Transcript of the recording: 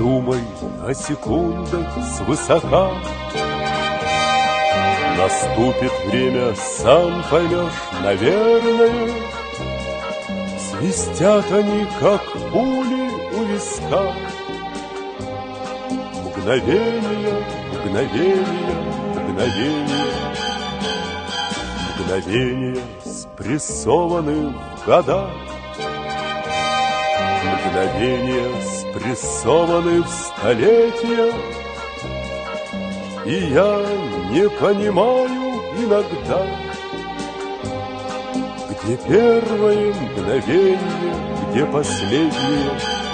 думай о секундах свысока. Наступит время, сам поймешь, наверное. Свистят они, как пули у виска. Мгновение, мгновение, мгновение. Мгновение, спрессованы в года. Мгновения, спрессованы в столетия. И я не понимаю иногда, где первое мгновение, где последнее.